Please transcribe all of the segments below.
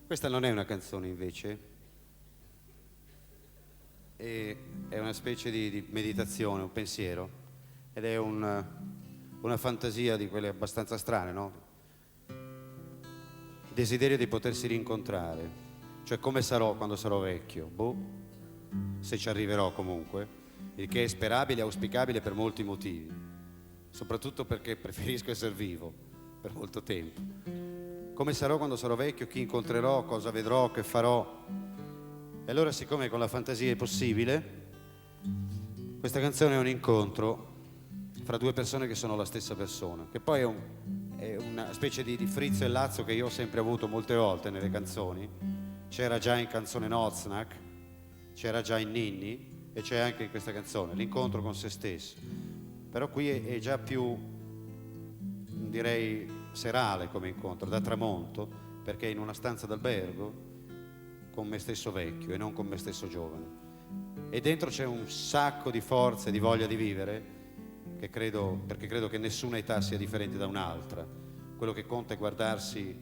Questa non è una canzone invece, è una specie di meditazione, un pensiero, ed è una fantasia di quelle abbastanza strane, no? Il desiderio di potersi rincontrare, cioè come sarò quando sarò vecchio, boh, se ci arriverò comunque, il che è sperabile e auspicabile per molti motivi, soprattutto perché preferisco essere vivo per molto tempo. Come sarò quando sarò vecchio, chi incontrerò, cosa vedrò, che farò. E allora, siccome con la fantasia è possibile, questa canzone è un incontro fra due persone che sono la stessa persona, che poi è una specie di frizzo e lazzo che io ho sempre avuto molte volte nelle canzoni. C'era già in Canzone Noznak, c'era già in Ninni e c'è anche in questa canzone, l'incontro con se stesso. Però qui è già più, direi, serale come incontro, da tramonto, perché è in una stanza d'albergo con me stesso vecchio e non con me stesso giovane. E dentro c'è un sacco di forza e di voglia di vivere, perché credo che nessuna età sia differente da un'altra. Quello che conta è guardarsi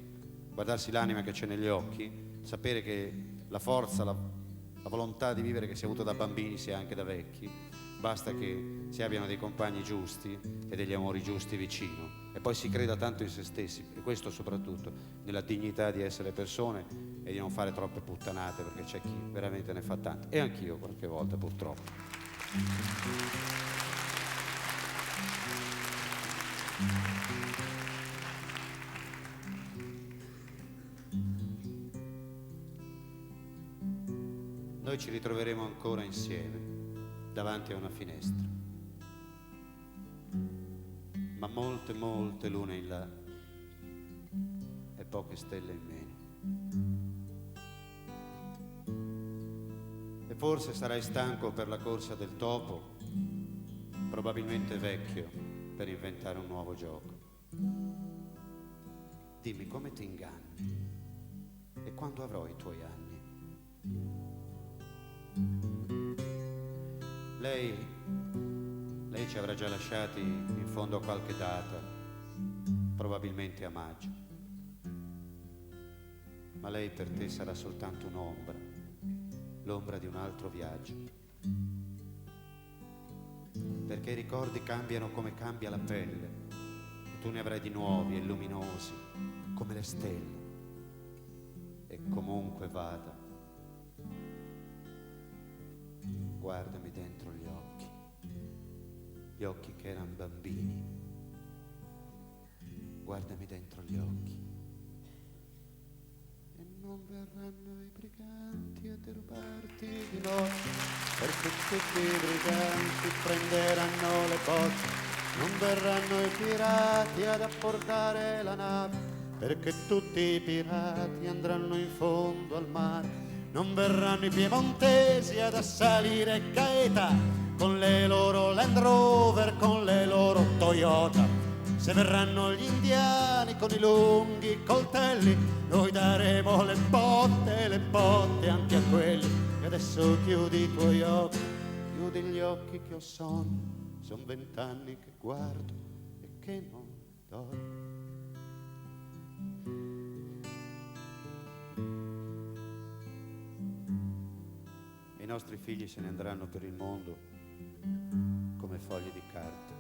l'anima che c'è negli occhi, sapere che la forza, la volontà di vivere che si è avuta da bambini sia anche da vecchi. Basta che si abbiano dei compagni giusti e degli amori giusti vicino, e poi si creda tanto in se stessi, e questo soprattutto, nella dignità di essere persone e di non fare troppe puttanate, perché c'è chi veramente ne fa tante, e anch'io qualche volta purtroppo. Noi ci ritroveremo ancora insieme davanti a una finestra, ma molte, molte lune in là e poche stelle in meno. E forse sarai stanco per la corsa del topo, probabilmente vecchio per inventare un nuovo gioco. Dimmi, come ti inganni e quando avrò i tuoi anni? Lei ci avrà già lasciati in fondo a qualche data, probabilmente a maggio. Ma lei per te sarà soltanto un'ombra, l'ombra di un altro viaggio. Perché i ricordi cambiano come cambia la pelle, e tu ne avrai di nuovi e luminosi, come le stelle. E comunque vada, guardami dentro gli occhi che erano bambini, guardami dentro gli occhi. E non verranno i briganti a derubarti di notte, perché tutti i briganti prenderanno le botte. Non verranno i pirati ad apportare la nave, perché tutti i pirati andranno in fondo al mare. Non verranno i piemontesi ad assalire Gaeta con le loro Land Rover, con le loro Toyota. Se verranno gli indiani con i lunghi coltelli, noi daremo le botte anche a quelli. E adesso chiudi i tuoi occhi, chiudi gli occhi che ho sonno. Son 20 anni che guardo e che non dormo. I nostri figli se ne andranno per il mondo come fogli di carta,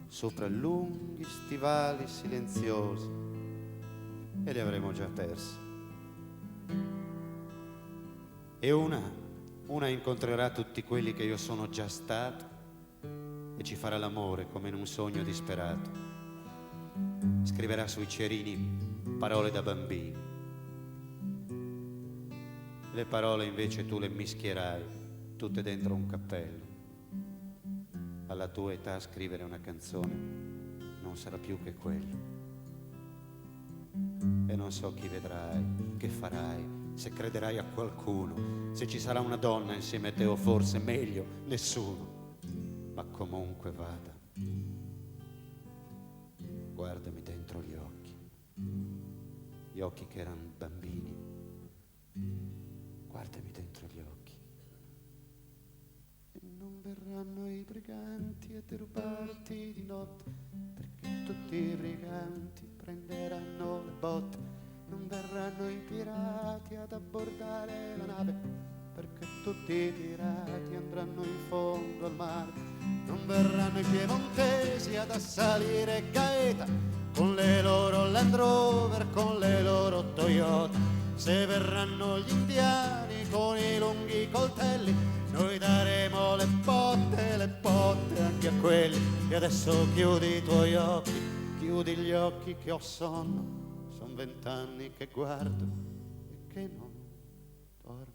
sopra lunghi stivali silenziosi, e li avremo già persi. E una incontrerà tutti quelli che io sono già stato e ci farà l'amore come in un sogno disperato. Scriverà sui cerini parole da bambini. Le parole invece tu le mischierai tutte dentro un cappello. Alla tua età scrivere una canzone non sarà più che quello. E non so chi vedrai, che farai, se crederai a qualcuno, se ci sarà una donna insieme a te, o forse meglio nessuno. Ma comunque vada, guardami dentro gli occhi che erano bambini, guardami dentro gli occhi. E non verranno i briganti a derubarti di notte, perché tutti i briganti prenderanno le botte. Non non verranno i pirati ad abbordare la nave, perché tutti i pirati andranno in fondo al mare. Non verranno i piemontesi ad assalire Gaeta con le loro Land Rover, con le loro Toyota. Se verranno gli indiani con i lunghi coltelli, noi daremo le botte anche a quelli. E adesso chiudi i tuoi occhi, chiudi gli occhi che ho sonno, son 20 anni che guardo e che non dormo.